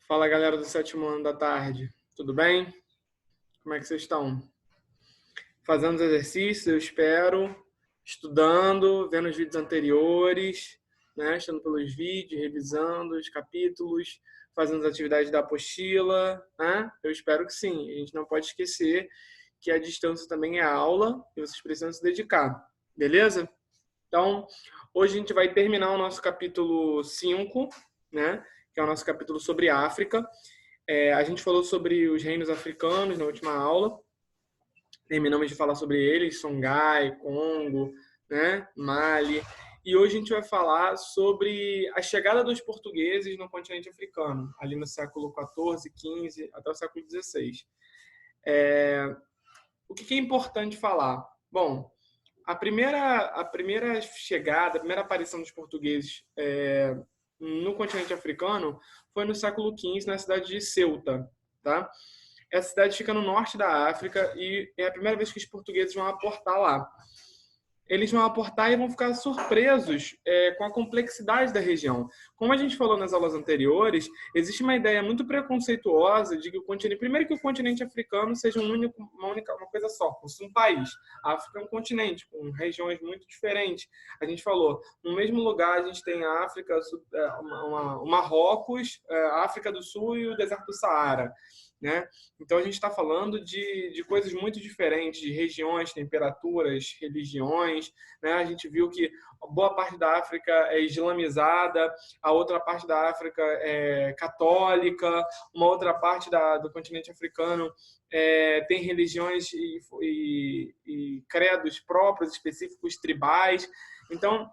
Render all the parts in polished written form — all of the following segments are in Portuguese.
Fala, galera do sétimo ano da tarde. Tudo bem? Como é que vocês estão? Fazendo os exercícios, eu espero, estudando, vendo os vídeos anteriores, né? Estando pelos vídeos, revisando os capítulos, fazendo as atividades da apostila, né? Eu espero que sim. A gente não pode esquecer que a distância também é aula e vocês precisam se dedicar, beleza? Então, hoje a gente vai terminar o nosso capítulo 5, né? Que é o nosso capítulo sobre África. A gente falou sobre os reinos africanos na última aula. Terminamos de falar sobre eles, Songhai, Congo, né, Mali. E hoje a gente vai falar sobre a chegada dos portugueses no continente africano, ali no século XIV, XV, até o século XVI. O que é importante falar? Bom, a primeira chegada, a primeira aparição dos portugueses no continente africano foi no século XV, na cidade de Ceuta, tá? Essa cidade fica no norte da África e é a primeira vez que os portugueses vão aportar lá. Eles vão aportar e vão ficar surpresos com a complexidade da região. Como a gente falou nas aulas anteriores, existe uma ideia muito preconceituosa de que o continente, primeiro que o continente africano seja uma coisa só, fosse um país. A África é um continente com regiões muito diferentes. A gente falou, no mesmo lugar a gente tem a África, o Marrocos, a África do Sul e o deserto do Saara. Né? Então a gente está falando de coisas muito diferentes, de regiões, temperaturas, religiões. Né? A gente viu que boa parte da África é islamizada, a outra parte da África é católica, uma outra parte do continente africano tem religiões e credos próprios, específicos, tribais. Então,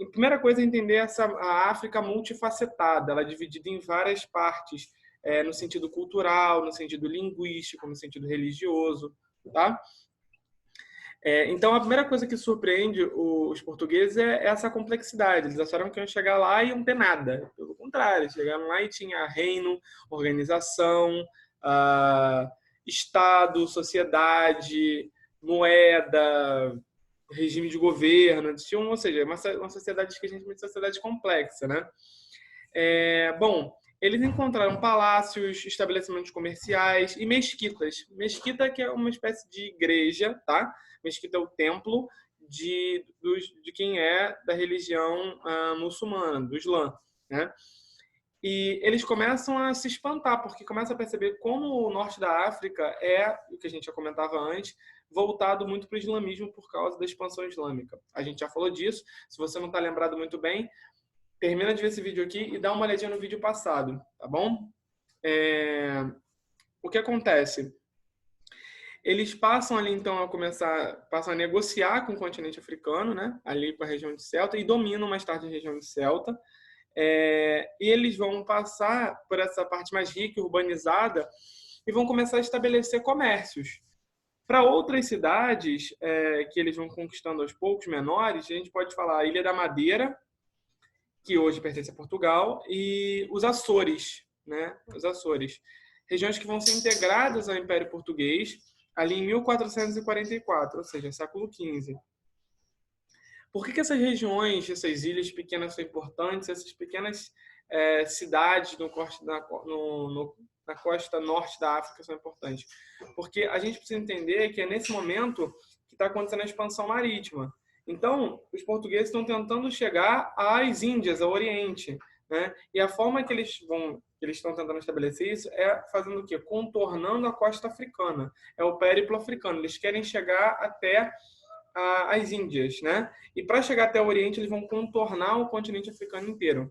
a primeira coisa é entender a África multifacetada, ela é dividida em várias partes, no sentido cultural, no sentido linguístico, no sentido religioso, tá? Então, a primeira coisa que surpreende os portugueses é essa complexidade. Eles acharam que iam chegar lá e iam ter nada. Pelo contrário, chegaram lá e tinha reino, organização, Estado, sociedade, moeda, regime de governo. Ou seja, uma sociedade que a gente chama de sociedade complexa, né? Bom, eles encontraram palácios, estabelecimentos comerciais e mesquitas. Mesquita que é uma espécie de igreja, tá? Mesquita é o templo de quem é da religião muçulmana, do Islã, né? E eles começam a se espantar, porque começam a perceber como o norte da África é, o que a gente já comentava antes, voltado muito para o islamismo por causa da expansão islâmica. A gente já falou disso. Se você não está lembrado muito bem, termina de ver esse vídeo aqui e dá uma olhadinha no vídeo passado, tá bom? O que acontece? Eles passam ali, então, passam a negociar com o continente africano, né? Ali com a região de Celta, e dominam mais tarde a região de Celta. E eles vão passar por essa parte mais rica e urbanizada e vão começar a estabelecer comércios. Para outras cidades que eles vão conquistando aos poucos, menores, a gente pode falar a Ilha da Madeira, que hoje pertence a Portugal, e os Açores, né? Os Açores. Regiões que vão ser integradas ao Império Português ali em 1444, ou seja, século XV. Por que essas regiões, essas ilhas pequenas são importantes? Essas pequenas cidades na costa norte da África são importantes? Porque a gente precisa entender que é nesse momento que está acontecendo a expansão marítima. Então, os portugueses estão tentando chegar às Índias, ao Oriente, né? E a forma que eles estão tentando estabelecer isso é fazendo o quê? Contornando a costa africana. É o périplo africano. Eles querem chegar até as Índias, né? E para chegar até o Oriente, eles vão contornar o continente africano inteiro.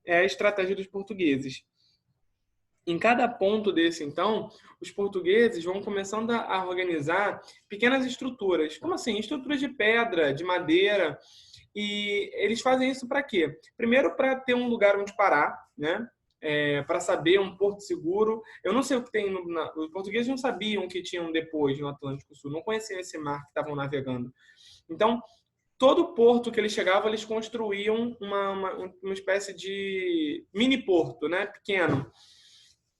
É a estratégia dos portugueses. Em cada ponto desse, então, os portugueses vão começando a organizar pequenas estruturas. Como assim? Estruturas de pedra, de madeira. E eles fazem isso para quê? Primeiro, para ter um lugar onde parar, né? Para saber um porto seguro. Eu não sei o que tem. Os portugueses não sabiam que tinham depois no Atlântico Sul, não conheciam esse mar que estavam navegando. Então, todo porto que eles chegavam, eles construíam uma espécie de mini porto, né? Pequeno.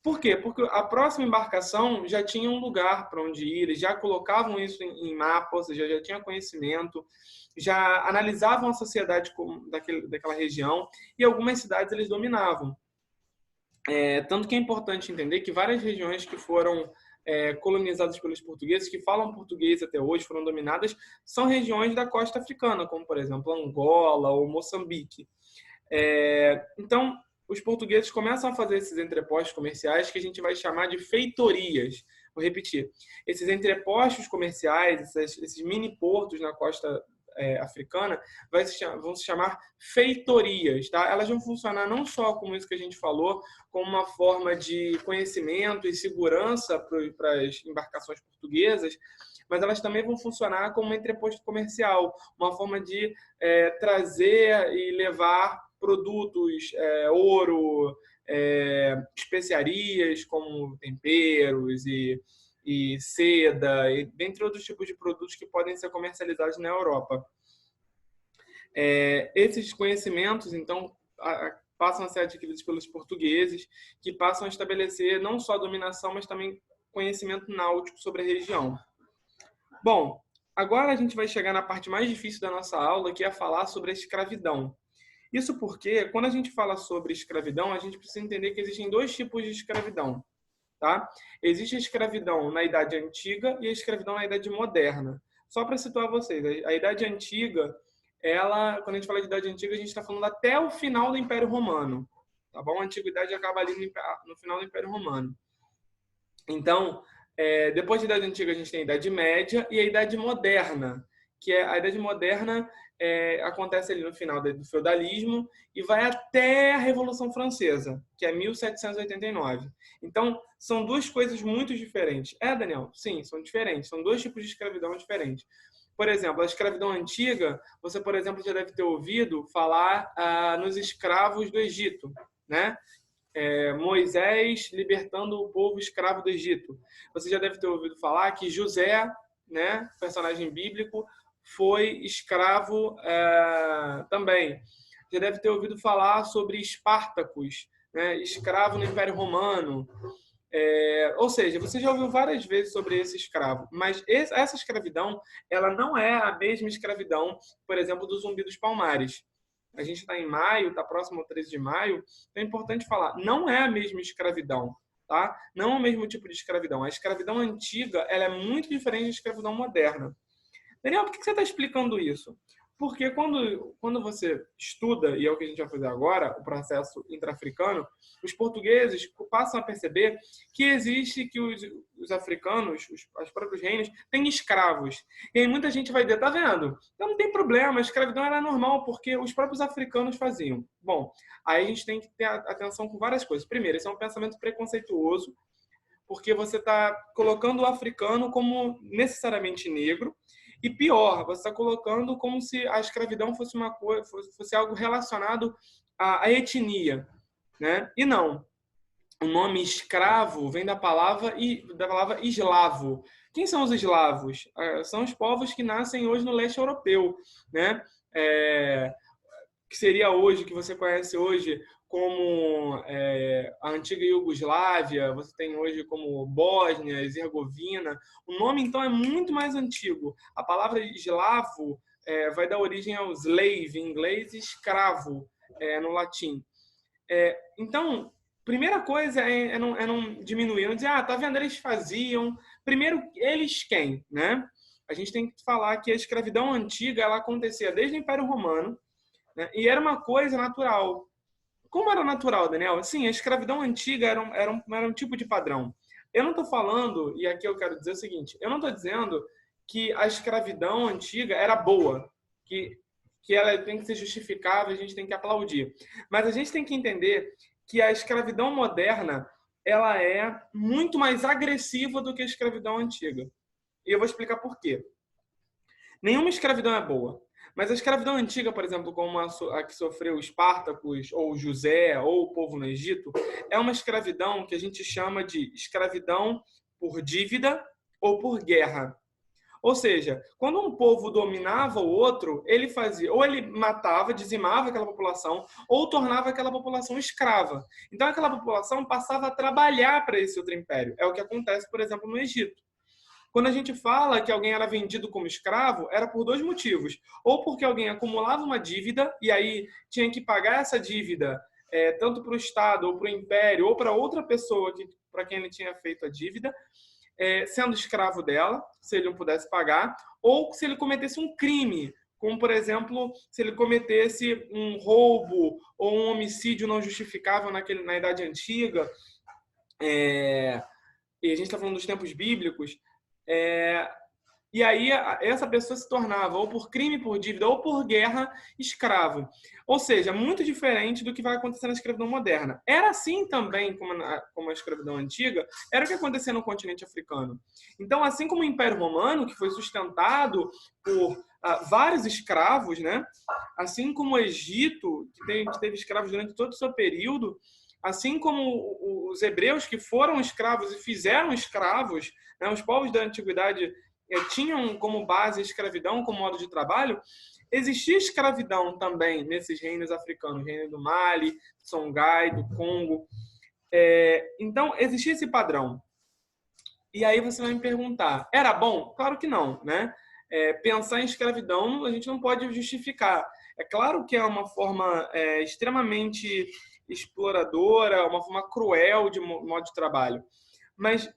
Por quê? Porque a próxima embarcação já tinha um lugar para onde ir, eles já colocavam isso em mapa, ou seja, já tinha conhecimento, já analisavam a sociedade daquela região e algumas cidades eles dominavam. Tanto que é importante entender que várias regiões que foram colonizadas pelos portugueses, que falam português até hoje, foram dominadas, são regiões da costa africana, como, por exemplo, Angola ou Moçambique. Então, os portugueses começam a fazer esses entrepostos comerciais que a gente vai chamar de feitorias. Vou repetir. Esses entrepostos comerciais, esses mini portos na costa africana, vão se chamar feitorias. Tá? Elas vão funcionar não só como isso que a gente falou, como uma forma de conhecimento e segurança para as embarcações portuguesas, mas elas também vão funcionar como um entreposto comercial, uma forma de trazer e levar produtos, ouro, especiarias como temperos e seda, e dentre outros tipos de produtos que podem ser comercializados na Europa. Esses conhecimentos, então, passam a ser adquiridos pelos portugueses, que passam a estabelecer não só dominação, mas também conhecimento náutico sobre a região. Bom, agora a gente vai chegar na parte mais difícil da nossa aula, que é falar sobre a escravidão. Isso porque, quando a gente fala sobre escravidão, a gente precisa entender que existem dois tipos de escravidão. Tá? Existe a escravidão na Idade Antiga e a escravidão na Idade Moderna. Só para situar vocês, a Idade Antiga, quando a gente fala de Idade Antiga, a gente está falando até o final do Império Romano. Tá bom? A Antiguidade acaba ali no final do Império Romano. Então, depois da Idade Antiga, a gente tem a Idade Média e a Idade Moderna, que a Idade Moderna acontece ali no final do feudalismo e vai até a Revolução Francesa, que é 1789. Então, são duas coisas muito diferentes. Daniel? Sim, são diferentes. São dois tipos de escravidão diferentes. Por exemplo, a escravidão antiga, você, por exemplo, já deve ter ouvido falar nos escravos do Egito, né? Moisés libertando o povo escravo do Egito. Você já deve ter ouvido falar que José, né, personagem bíblico, foi escravo também. Já deve ter ouvido falar sobre Espartacus, né, escravo no Império Romano. Ou seja, você já ouviu várias vezes sobre esse escravo, mas essa escravidão, ela não é a mesma escravidão, por exemplo, do Zumbi dos Palmares. A gente está em maio, está próximo ao 13 de maio, então é importante falar, não é a mesma escravidão, tá? Não é o mesmo tipo de escravidão. A escravidão antiga, ela é muito diferente da escravidão moderna. Daniel, por que você está explicando isso? Porque quando você estuda, e é o que a gente vai fazer agora, o processo intra-africano, os portugueses passam a perceber que existe que os africanos, os próprios reinos, têm escravos. E aí muita gente vai dizer, tá vendo? Então não tem problema, a escravidão era normal, porque os próprios africanos faziam. Bom, aí a gente tem que ter atenção com várias coisas. Primeiro, esse é um pensamento preconceituoso, porque você está colocando o africano como necessariamente negro, e pior, você está colocando como se a escravidão fosse uma coisa, fosse algo relacionado à etnia, né? E não. O nome escravo vem da palavra eslavo. Quem são os eslavos? São os povos que nascem hoje no leste europeu, né? Que seria hoje, que você conhece hoje como a antiga Iugoslávia, você tem hoje como Bósnia, Herzegovina. O nome, então, é muito mais antigo. A palavra eslavo vai dar origem ao slave, em inglês, e escravo, no latim. Então, primeira coisa é não diminuir, não dizer, tá vendo, eles faziam. Primeiro, eles quem, né? A gente tem que falar que a escravidão antiga, ela acontecia desde o Império Romano, né? E era uma coisa natural. Como era natural, Daniel? Sim, a escravidão antiga era um tipo de padrão. Eu não estou falando, e aqui eu quero dizer o seguinte, eu não estou dizendo que a escravidão antiga era boa, que ela tem que ser justificável, a gente tem que aplaudir. Mas a gente tem que entender que a escravidão moderna, ela é muito mais agressiva do que a escravidão antiga. E eu vou explicar por quê. Nenhuma escravidão é boa. Mas a escravidão antiga, por exemplo, como a que sofreu Espartacus, ou José, ou o povo no Egito, é uma escravidão que a gente chama de escravidão por dívida ou por guerra. Ou seja, quando um povo dominava o outro, ele fazia, ou ele matava, dizimava aquela população, ou tornava aquela população escrava. Então aquela população passava a trabalhar para esse outro império. É o que acontece, por exemplo, no Egito. Quando a gente fala que alguém era vendido como escravo, era por dois motivos. Ou porque alguém acumulava uma dívida e aí tinha que pagar essa dívida tanto para o Estado, ou para o Império, ou para outra pessoa para quem ele tinha feito a dívida, sendo escravo dela, se ele não pudesse pagar, ou se ele cometesse um crime, como, por exemplo, se ele cometesse um roubo ou um homicídio não justificável na Idade Antiga, e a gente está falando dos tempos bíblicos, e aí essa pessoa se tornava, ou por crime, por dívida, ou por guerra, escravo. Ou seja, muito diferente do que vai acontecer na escravidão moderna. Era assim também como a escravidão antiga, era o que acontecia no continente africano. Então, assim como o Império Romano, que foi sustentado por vários escravos, né? Assim como o Egito, que teve escravos durante todo o seu período, assim como os hebreus que foram escravos e fizeram escravos, né? Os povos da antiguidade tinham como base a escravidão como modo de trabalho, existia escravidão também nesses reinos africanos, reino do Mali, Songhai, do Congo. Então, existia esse padrão. E aí você vai me perguntar, era bom? Claro que não, né? Pensar em escravidão a gente não pode justificar. É claro que é uma forma extremamente exploradora, uma forma cruel de modo de trabalho. Mas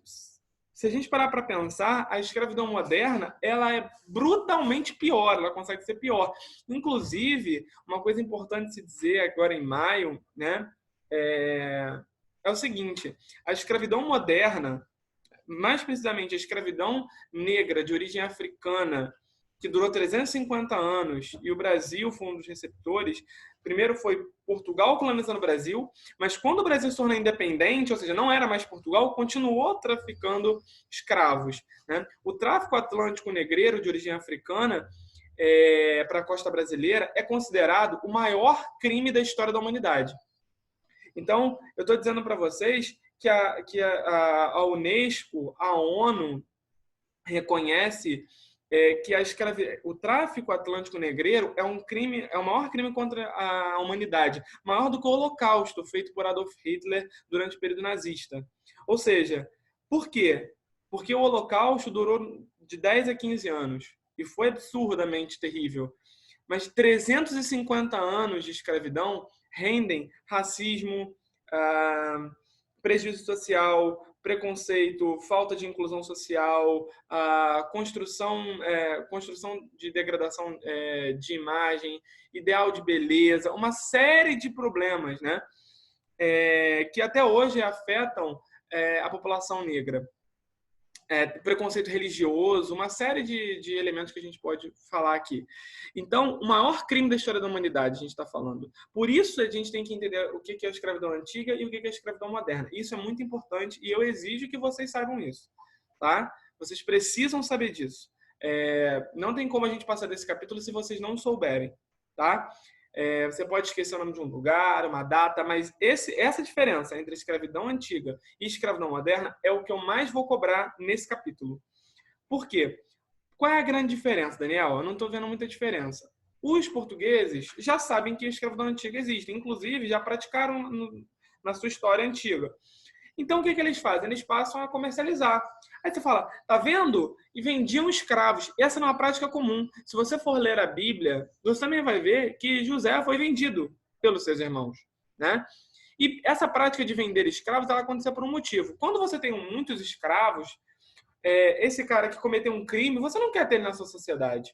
se a gente parar para pensar, a escravidão moderna ela é brutalmente pior, ela consegue ser pior. Inclusive, uma coisa importante de se dizer agora em maio, né, é o seguinte: a escravidão moderna, mais precisamente a escravidão negra de origem africana, que durou 350 anos, e o Brasil foi um dos receptores. Primeiro foi Portugal colonizando o Brasil, mas quando o Brasil se tornou independente, ou seja, não era mais Portugal, continuou traficando escravos, né? O tráfico atlântico negreiro de origem africana para a costa brasileira é considerado o maior crime da história da humanidade. Então, eu estou dizendo para vocês que a Unesco, a ONU, reconhece que o tráfico atlântico negreiro é um crime, é o maior crime contra a humanidade, maior do que o Holocausto feito por Adolf Hitler durante o período nazista. Ou seja, por quê? Porque o Holocausto durou de 10 a 15 anos e foi absurdamente terrível. Mas 350 anos de escravidão rendem racismo, prejuízo social, preconceito, falta de inclusão social, construção de degradação de imagem, ideal de beleza, uma série de problemas, né, que até hoje afetam a população negra. Preconceito religioso, uma série de elementos que a gente pode falar aqui. Então, o maior crime da história da humanidade, a gente está falando. Por isso, a gente tem que entender o que é a escravidão antiga e o que é a escravidão moderna. Isso é muito importante e eu exijo que vocês saibam isso. Tá? Vocês precisam saber disso. Não tem como a gente passar desse capítulo se vocês não souberem. Tá? Você pode esquecer o nome de um lugar, uma data, mas essa diferença entre escravidão antiga e escravidão moderna é o que eu mais vou cobrar nesse capítulo. Por quê? Qual é a grande diferença, Daniel? Eu não estou vendo muita diferença. Os portugueses já sabem que a escravidão antiga existe, inclusive já praticaram na sua história antiga. Então, o que eles fazem? Eles passam a comercializar. Aí você fala, tá vendo? E vendiam escravos. Essa não é uma prática comum. Se você for ler a Bíblia, você também vai ver que José foi vendido pelos seus irmãos, né? E essa prática de vender escravos, ela aconteceu por um motivo. Quando você tem muitos escravos, esse cara que cometeu um crime, você não quer ter ele na sua sociedade.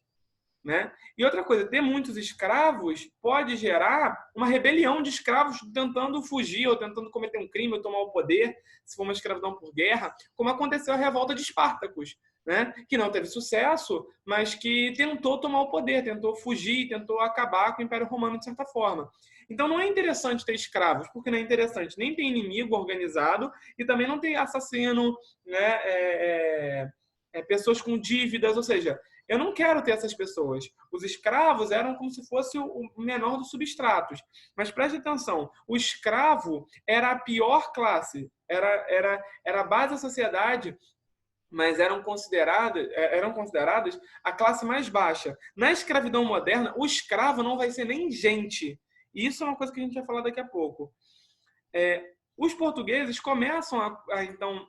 Né? E outra coisa, ter muitos escravos pode gerar uma rebelião de escravos tentando fugir ou tentando cometer um crime ou tomar o poder, se for uma escravidão por guerra, como aconteceu a revolta de Espartacus, né? Que não teve sucesso, mas que tentou tomar o poder, tentou fugir, tentou acabar com o Império Romano de certa forma. Então não é interessante ter escravos, porque não é interessante nem ter inimigo organizado e também não ter assassino, né? Pessoas com dívidas, ou seja, eu não quero ter essas pessoas. Os escravos eram como se fosse o menor dos substratos. Mas preste atenção, o escravo era a pior classe, era a base da sociedade, mas eram consideradas a classe mais baixa. Na escravidão moderna, o escravo não vai ser nem gente. E isso é uma coisa que a gente vai falar daqui a pouco. Os portugueses começam então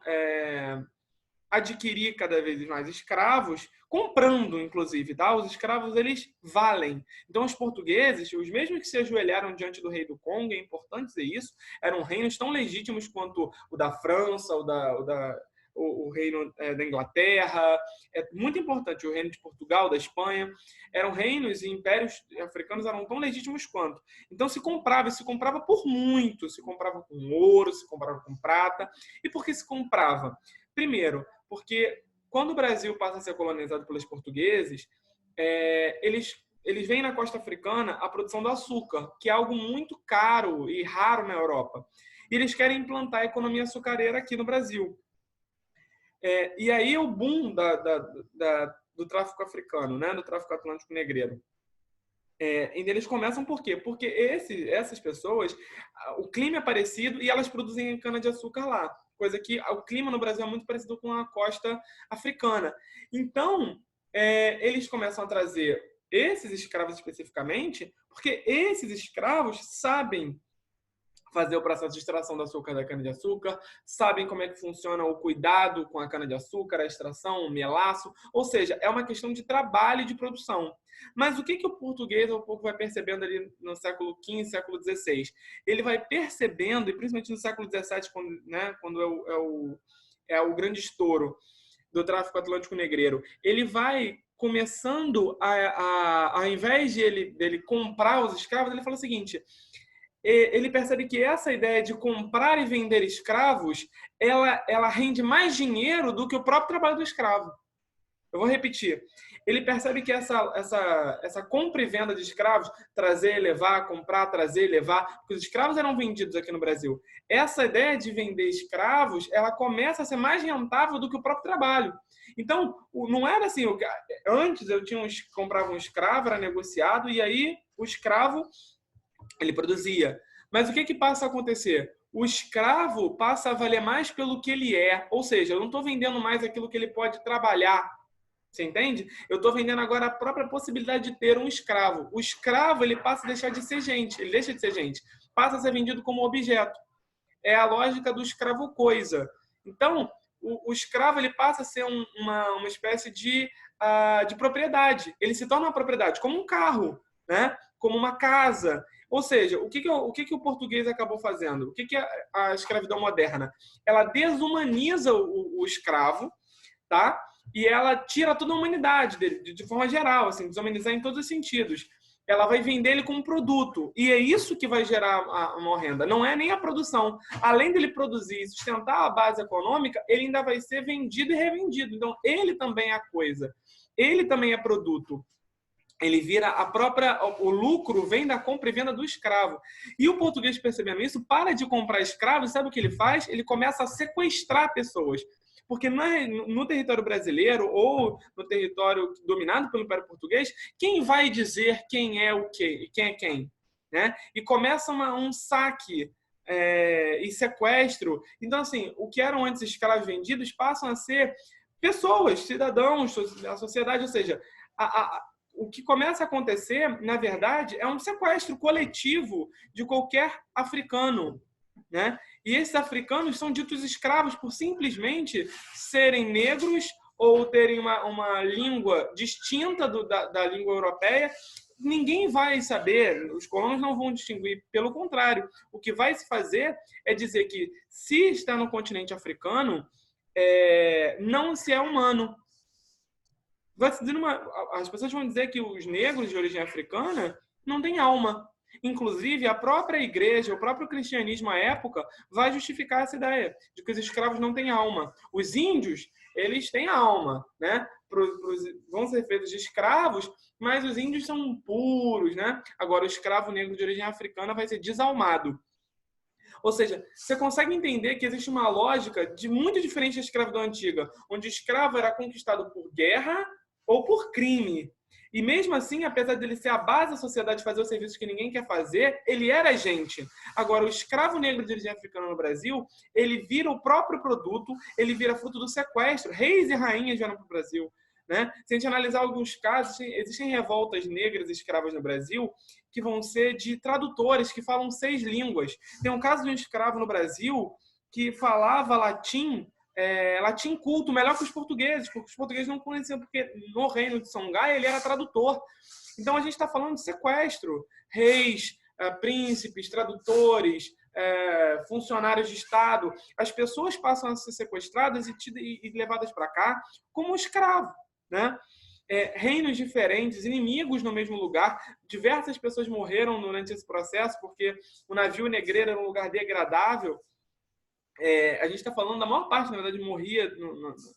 adquirir cada vez mais escravos, comprando, inclusive, tá? Os escravos, eles valem. Então, os portugueses, os mesmos que se ajoelharam diante do rei do Congo, é importante dizer isso, eram reinos tão legítimos quanto o da França, o reino da Inglaterra, é muito importante, o reino de Portugal, da Espanha, eram reinos e impérios africanos eram tão legítimos quanto. Então se comprava por muito, se comprava com ouro, se comprava com prata. E por que se comprava? Primeiro, porque quando o Brasil passa a ser colonizado pelos portugueses, eles veem na costa africana a produção do açúcar, que é algo muito caro e raro na Europa. E eles querem implantar a economia açucareira aqui no Brasil. E aí o boom do tráfico africano, né, do tráfico atlântico negreiro. Eles começam por quê? Porque essas pessoas, o clima é parecido e elas produzem cana-de-açúcar lá. Coisa que o clima no Brasil é muito parecido com a costa africana. Então, eles começam a trazer esses escravos especificamente, porque esses escravos sabem fazer o processo de extração do açúcar da cana-de-açúcar, sabem como é que funciona o cuidado com a cana-de-açúcar, a extração, o melaço, ou seja, é uma questão de trabalho e de produção. Mas o que o português um pouco vai percebendo ali no século XV, século XVI? Ele vai percebendo, e principalmente no século XVII, quando é o grande estouro do tráfico atlântico negreiro, ele vai começando, ao invés de ele comprar os escravos, ele fala o seguinte: ele percebe que essa ideia de comprar e vender escravos, ela rende mais dinheiro do que o próprio trabalho do escravo. Eu vou repetir. Ele percebe que essa compra e venda de escravos, trazer, levar, comprar, trazer, levar, porque os escravos eram vendidos aqui no Brasil. Essa ideia de vender escravos, ela começa a ser mais rentável do que o próprio trabalho. Então, não era assim, antes eu comprava um escravo, era negociado, e aí o escravo ele produzia. Mas o que passa a acontecer? O escravo passa a valer mais pelo que ele é. Ou seja, eu não estou vendendo mais aquilo que ele pode trabalhar. Você entende? Eu estou vendendo agora a própria possibilidade de ter um escravo. O escravo ele passa a deixar de ser gente. Ele deixa de ser gente. Passa a ser vendido como objeto. É a lógica do escravo coisa. Então, o escravo ele passa a ser uma espécie de propriedade. Ele se torna uma propriedade, como um carro, né? Como uma casa. Ou seja, o que o português acabou fazendo? O que a escravidão moderna? Ela desumaniza o escravo, tá? E ela tira toda a humanidade dele, de forma geral, assim, desumanizar em todos os sentidos. Ela vai vender ele como produto. E é isso que vai gerar uma renda. Não é nem a produção. Além dele produzir e sustentar a base econômica, ele ainda vai ser vendido e revendido. Então, ele também é a coisa. Ele também é produto. Ele vira o lucro vem da compra e venda do escravo. E o português, percebendo isso, para de comprar escravos, sabe o que ele faz? Ele começa a sequestrar pessoas. Porque no território brasileiro ou no território dominado pelo Império Português, quem vai dizer quem é o quê e quem é quem? Né? E começa um saque e sequestro. Então, assim, o que eram antes escravos vendidos passam a ser pessoas, cidadãos, a sociedade, ou seja, o que começa a acontecer, na verdade, é um sequestro coletivo de qualquer africano, né? E esses africanos são ditos escravos por simplesmente serem negros ou terem uma língua distinta da língua europeia. Ninguém vai saber, os colonos não vão distinguir. Pelo contrário, o que vai se fazer é dizer que se está no continente africano, não se é humano. As pessoas vão dizer que os negros de origem africana não têm alma. Inclusive, a própria igreja, o próprio cristianismo à época, vai justificar essa ideia de que os escravos não têm alma. Os índios, eles têm alma, né? Vão ser feitos de escravos, mas os índios são puros, né? Agora, o escravo negro de origem africana vai ser desalmado. Ou seja, você consegue entender que existe uma lógica muito diferente da escravidão antiga, onde o escravo era conquistado por guerra ou por crime. E mesmo assim, apesar dele ser a base da sociedade, fazer os serviços que ninguém quer fazer, ele era gente. Agora, o escravo negro de origem africana no Brasil, ele vira o próprio produto, ele vira fruto do sequestro. Reis e rainhas vieram para o Brasil. Né? Se a gente analisar alguns casos, existem revoltas negras e escravas no Brasil que vão ser de tradutores que falam 6 línguas. Tem um caso de um escravo no Brasil que falava latim ela tinha culto melhor que os portugueses, porque os portugueses não conheciam, porque no reino de Songhai ele era tradutor. Então a gente está falando de sequestro. Reis, príncipes, tradutores, funcionários de Estado. As pessoas passam a ser sequestradas e levadas para cá como escravo, né? Reinos diferentes, inimigos no mesmo lugar. Diversas pessoas morreram durante esse processo porque o navio negreiro era um lugar degradável. A gente está falando da maior parte, na verdade, morria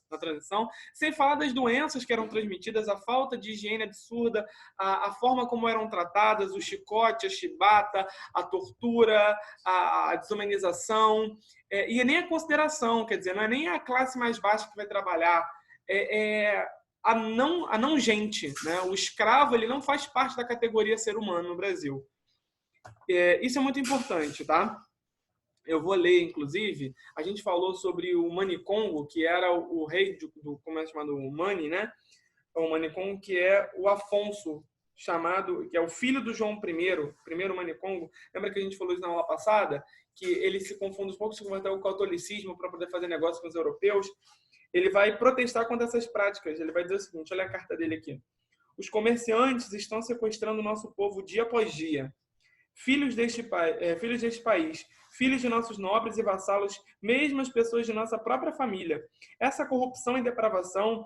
na transição, sem falar das doenças que eram transmitidas, a falta de higiene absurda, a forma como eram tratadas, o chicote, a chibata, a tortura, a desumanização, e nem a consideração, quer dizer, não é nem a classe mais baixa que vai trabalhar, a não gente, né? O escravo ele não faz parte da categoria ser humano no Brasil. Isso é muito importante, tá? Eu vou ler, inclusive, a gente falou sobre o Manicongo, que era o rei do como é chamado o Mani, né? O Manicongo, que é o Afonso, que é o filho do João I, primeiro Manicongo. Lembra que a gente falou isso na aula passada? Que ele se confunde um pouco, se converteu ao catolicismo para poder fazer negócio com os europeus. Ele vai protestar contra essas práticas. Ele vai dizer o seguinte, olha a carta dele aqui. Os comerciantes estão sequestrando o nosso povo dia após dia. Filhos deste país, filhos de nossos nobres e vassalos, mesmo as pessoas de nossa própria família. Essa corrupção e depravação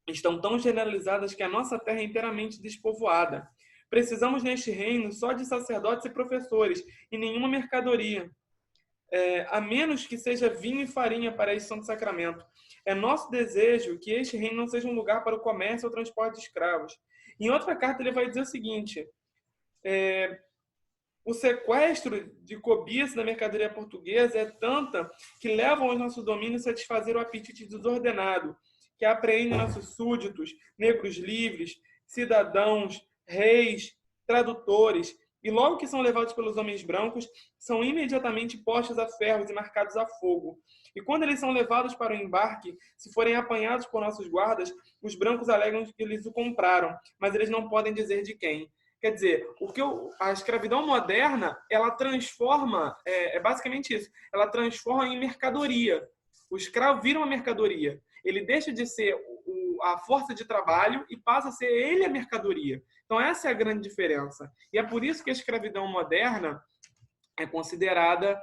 estão tão generalizadas que a nossa terra é inteiramente despovoada. Precisamos neste reino só de sacerdotes e professores, e nenhuma mercadoria. A menos que seja vinho e farinha para este santo sacramento. É nosso desejo que este reino não seja um lugar para o comércio ou transporte de escravos. Em outra carta ele vai dizer o seguinte... O sequestro de cobiça da mercadoria portuguesa é tanta que levam os nossos domínios a satisfazer o apetite desordenado, que apreende nossos súditos, negros livres, cidadãos, reis, tradutores, e logo que são levados pelos homens brancos, são imediatamente postos a ferros e marcados a fogo. E quando eles são levados para o embarque, se forem apanhados por nossos guardas, os brancos alegam que eles o compraram, mas eles não podem dizer de quem. Quer dizer, a escravidão moderna, ela transforma, basicamente isso, ela transforma em mercadoria. O escravo vira uma mercadoria. Ele deixa de ser a força de trabalho e passa a ser ele a mercadoria. Então essa é a grande diferença. E é por isso que a escravidão moderna é considerada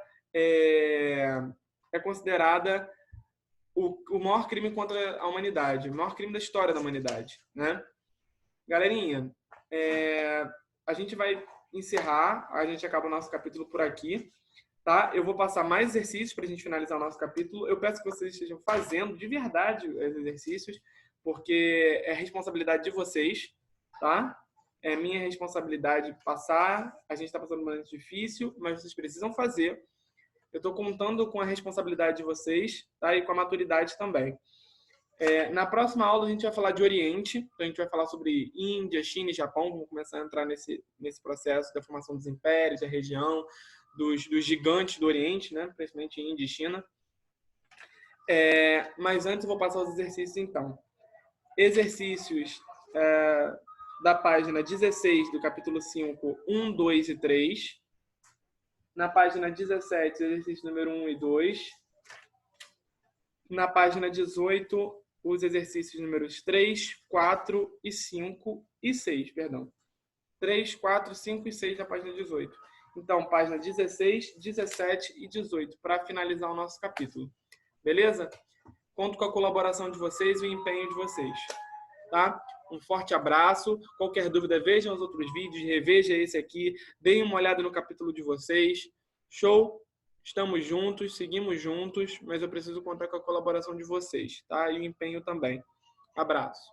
o maior crime contra a humanidade, o maior crime da história da humanidade, né? Galerinha, a gente vai encerrar, a gente acaba o nosso capítulo por aqui, tá? Eu vou passar mais exercícios para a gente finalizar o nosso capítulo. Eu peço que vocês estejam fazendo de verdade os exercícios, porque é responsabilidade de vocês, tá? É minha responsabilidade passar, a gente está passando um momento difícil, mas vocês precisam fazer. Eu estou contando com a responsabilidade de vocês, tá? E com a maturidade também. Na próxima aula a gente vai falar de Oriente, então a gente vai falar sobre Índia, China e Japão, vamos começar a entrar nesse processo da formação dos impérios, da região, dos gigantes do Oriente, né? Principalmente Índia e China. Mas antes eu vou passar os exercícios então. Exercícios da página 16 do capítulo 5, 1, 2 e 3. Na página 17, exercício número 1 e 2. Na página 18, os exercícios números 3, 4 e 5 e 6, perdão. 3, 4, 5 e 6 da página 18. Então, página 16, 17 e 18, para finalizar o nosso capítulo. Beleza? Conto com a colaboração de vocês e o empenho de vocês. Tá? Um forte abraço. Qualquer dúvida, vejam os outros vídeos, reveja esse aqui, deem uma olhada no capítulo de vocês. Show? Estamos juntos, seguimos juntos, mas eu preciso contar com a colaboração de vocês, tá? E o empenho também. Abraço.